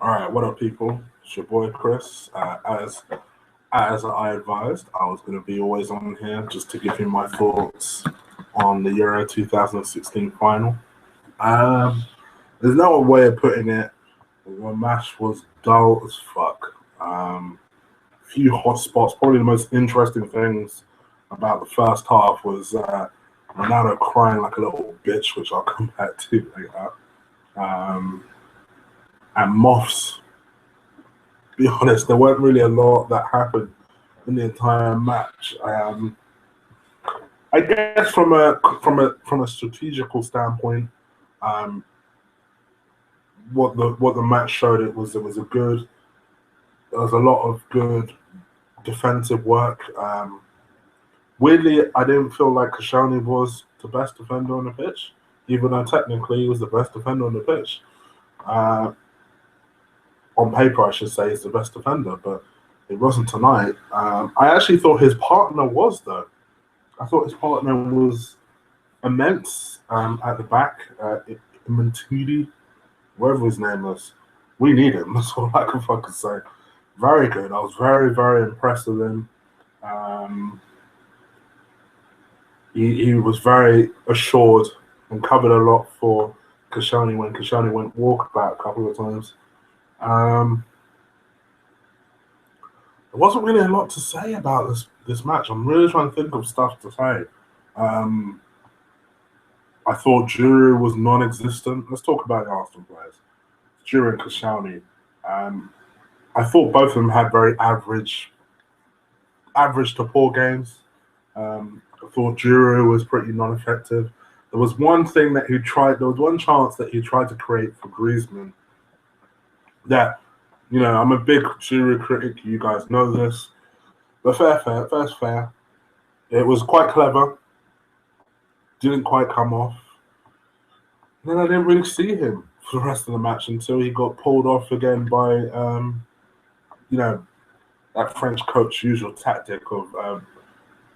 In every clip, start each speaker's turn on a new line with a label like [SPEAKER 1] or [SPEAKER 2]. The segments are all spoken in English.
[SPEAKER 1] All right, what up, people? It's your boy Chris. As I advised, I was going to be always on here just to give you my thoughts on the Euro 2016 final. Um, there's no other way of putting it. The match was dull as fuck. Few hot spots. Probably the most interesting things about the first half was Ronaldo crying like a little bitch, which I'll come back to later. Um, and Moffs. Be honest, there weren't really a lot that happened in the entire match. I guess from a strategical standpoint, um, what the match showed it was a good. There was a lot of good defensive work. Weirdly, I didn't feel like Koscielny was the best defender on the pitch, even though technically he was the best defender on the pitch. Uh, on paper, I should say, he's the best defender, but it wasn't tonight. I actually thought his partner was, though. I thought his partner was immense at the back. Mantudi, whatever his name is. We need him. That's all I can fucking say. Very good. I was very, very impressed with him. Um, he was very assured and covered a lot for Koscielny when Koscielny went walkabout a couple of times. There wasn't really a lot to say about this match. I'm really trying to think of stuff to say. Um, I thought Giroud was non-existent. Let's talk about the Arsenal players. Giroud and Koscielny. I thought both of them had very average to poor games. I thought Giroud was pretty non-effective. There was one thing that he tried. There was one chance that he tried to create for Griezmann. That, I'm a big Giroud critic. You guys know this, but fair. It was quite clever. Didn't quite come off. And then I didn't really see him for the rest of the match until he got pulled off again by, that French coach's usual tactic of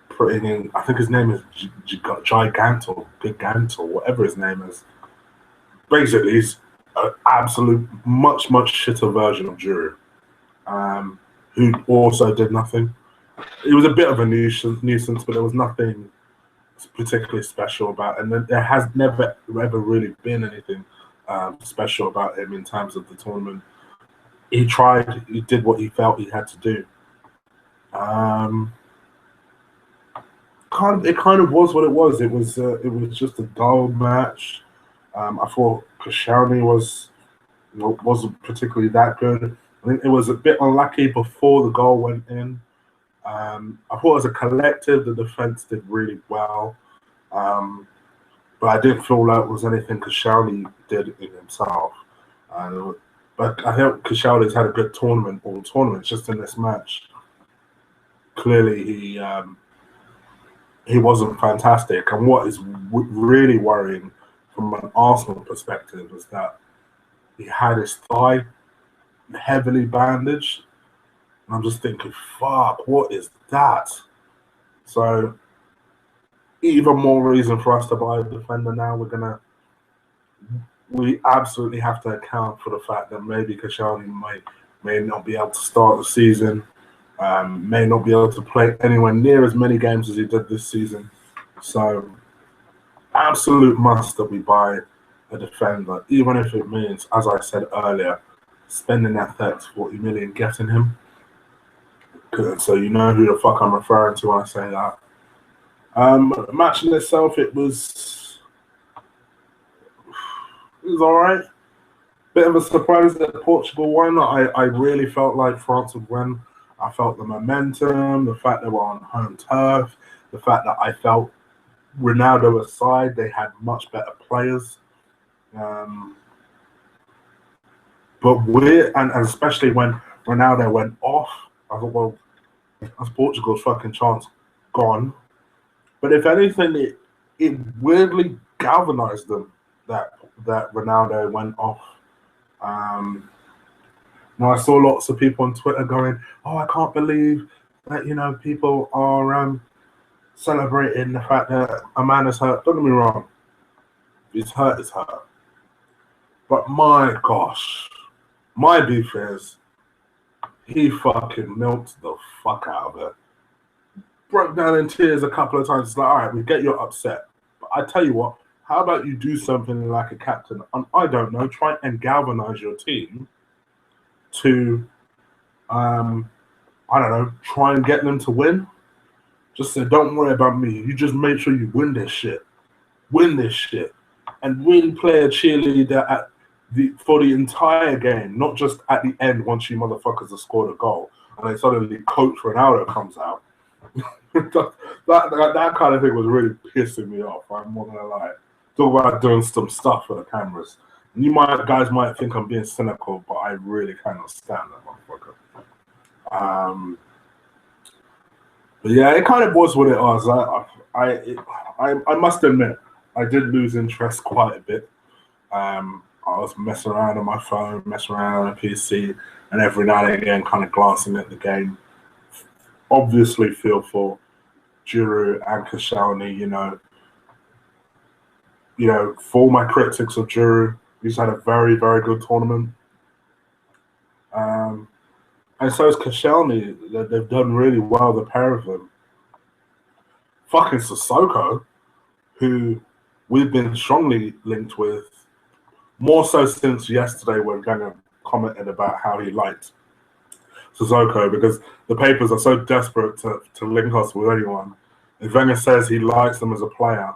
[SPEAKER 1] putting in. I think his name is Gigantor, whatever his name is. Basically, he's an absolute much shitter version of Giroud, who also did nothing. It was a bit of a nuisance, but there was nothing particularly special about, and there has never ever really been anything special about him in terms of the tournament. He tried, he did what he felt he had to do. It kind of was what it was. It was just a dull match. I thought Koscielny wasn't particularly that good. I think it was a bit unlucky before the goal went in. I thought as a collective, the defense did really well. But I didn't feel like it was anything Koscielny did in himself. But I think Koscielny's had a good tournament, all tournaments, just in this match. Clearly, he wasn't fantastic. And what is really worrying from an Arsenal perspective is that he had his thigh heavily bandaged. And I'm just thinking, fuck, what is that? So, even more reason for us to buy a defender now. We absolutely have to account for the fact that maybe Koscielny may not be able to start the season, may not be able to play anywhere near as many games as he did this season. So, absolute must that we buy a defender, even if it means, as I said earlier, spending that 30-40 million getting him. So you know who the fuck I'm referring to when I say that. The match in itself, it was all right. Bit of a surprise that Portugal won. I really felt like France would win. I felt the momentum, the fact they were on home turf, the fact that I felt Ronaldo aside, they had much better players. And especially when Ronaldo went off, I thought, well, that's Portugal's fucking chance gone. But if anything, it weirdly galvanized them that Ronaldo went off. Now I saw lots of people on Twitter going, "Oh, I can't believe that people are celebrating the fact that a man is hurt." Don't get me wrong, if he's hurt, he's hurt. But my gosh, My beef is he fucking milked the fuck out of it. Broke down in tears a couple of times. It's like, all right, we get you're upset. But I tell you what, how about you do something like a captain? And I don't know, try and galvanize your team to, I don't know, try and get them to win. Just say, don't worry about me. You just make sure you win this shit. Win this shit. And really play a cheerleader for the entire game, not just at the end once you motherfuckers have scored a goal and then suddenly Coach Ronaldo comes out. that kind of thing was really pissing me off. I'm not gonna lie. Talk about doing some stuff for the cameras. And guys might think I'm being cynical, but I really cannot stand that motherfucker. But yeah, it kind of was what it was. I must admit, I did lose interest quite a bit. I was messing around on my phone, messing around on a PC, and every now and again, kind of glancing at the game. Obviously, feel for Giroud and Koscielny. For my critics of Giroud, he's had a very, very good tournament. And so is Koscielny. They've done really well, the pair of them. Fucking Sissoko, who we've been strongly linked with, more so since yesterday when Wenger commented about how he liked Sissoko, because the papers are so desperate to link us with anyone. If Wenger says he likes them as a player,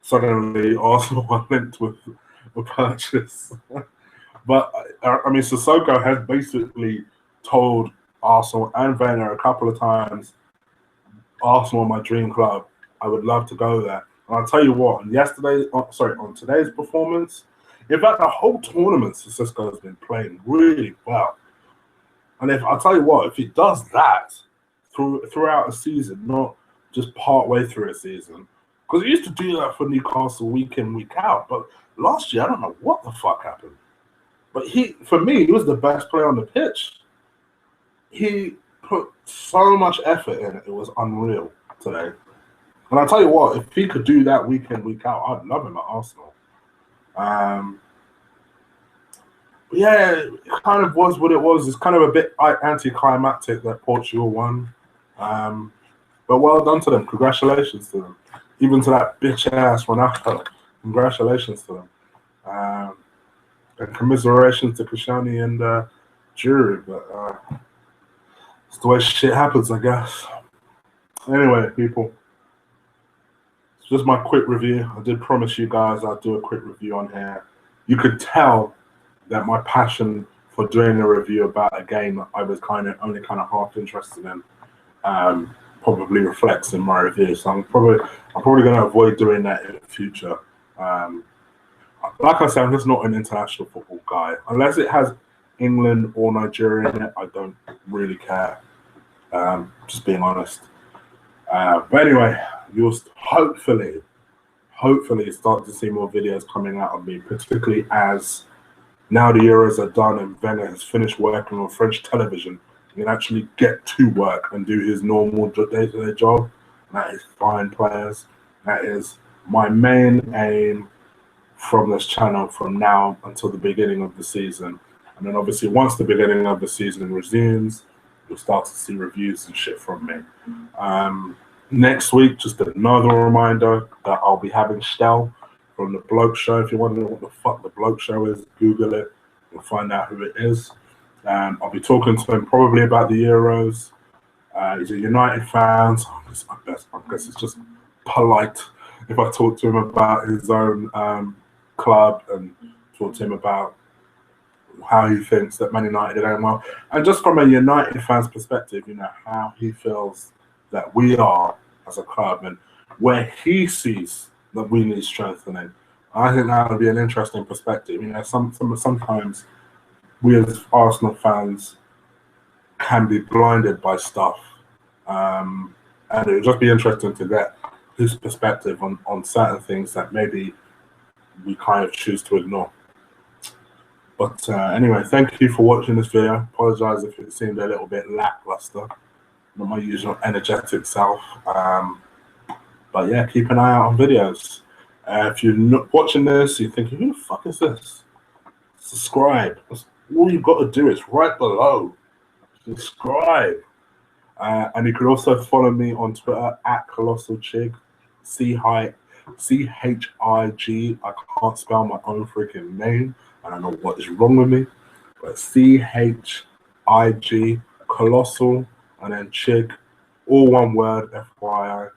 [SPEAKER 1] suddenly Arsenal are linked with a purchase. But, I mean, Sissoko has basically told Arsenal and Wenger a couple of times, Arsenal, my dream club, I would love to go there. And I'll tell you what, on today's performance, in fact, the whole tournament, Sissoko has been playing really well. And I'll tell you what, if he does that throughout a season, not just part way through a season, because he used to do that for Newcastle week in, week out. But last year, I don't know what the fuck happened. But for me, he was the best player on the pitch. He put so much effort in it. It was unreal today. And I'll tell you what, if he could do that week in, week out, I'd love him at Arsenal. But yeah, it kind of was what it was. It's kind of a bit anticlimactic that Portugal won. But well done to them. Congratulations to them. Even to that bitch-ass Ronaldo. Congratulations to them. And commiserations to Koscielny and Giroud. But it's the way shit happens, I guess. Anyway, people. It's just my quick review. I did promise you guys I'd do a quick review on here. You could tell that my passion for doing a review about a game that I was only half interested in probably reflects in my review. So I'm probably going to avoid doing that in the future. Like I said, I'm just not an international football guy. Unless it has England or Nigeria in it, I don't really care. Just being honest. But anyway, you'll hopefully start to see more videos coming out of me, particularly as now the Euros are done and Wenger has finished working on French television. He can actually get to work and do his normal day-to-day job. And that is find players. That is my main aim from this channel from now until the beginning of the season. And then obviously once the beginning of the season resumes, you'll start to see reviews and shit from me. Next week, just another reminder that I'll be having Stel from the Bloke Show. If you want to know what the fuck the Bloke Show is, Google it. You'll find out who it is. I'll be talking to him probably about the Euros. He's a United fan, so I guess it's just polite if I talk to him about his own club and talk to him about how he thinks that Man United are doing well. And just from a United fan's perspective, how he feels that we are as a club and where he sees that we need strengthening. I think that would be an interesting perspective. Sometimes we as Arsenal fans can be blinded by stuff. And it would just be interesting to get his perspective on certain things that maybe we kind of choose to ignore. But anyway, thank you for watching this video. Apologize if it seemed a little bit lackluster. Not my usual energetic self. But yeah, keep an eye out on videos. If you're not watching this, you're thinking, who the fuck is this? Subscribe. all you've got to do is right below. Subscribe. And you can also follow me on Twitter at Colossal Chig. Chig. I can't spell my own freaking name. I don't know what is wrong with me. But Chig, Colossal, and then Chig, all one word, FYI.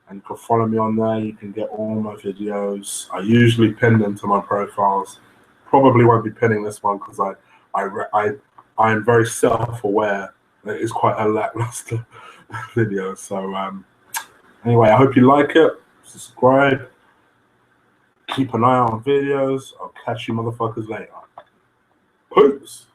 [SPEAKER 1] And you can follow me on there. You can get all my videos. I usually pin them to my profiles. Probably won't be pinning this one because I am very self-aware that it's quite a lackluster video. So anyway, I hope you like it. Subscribe. Keep an eye on videos. I'll catch you motherfuckers later. Peace.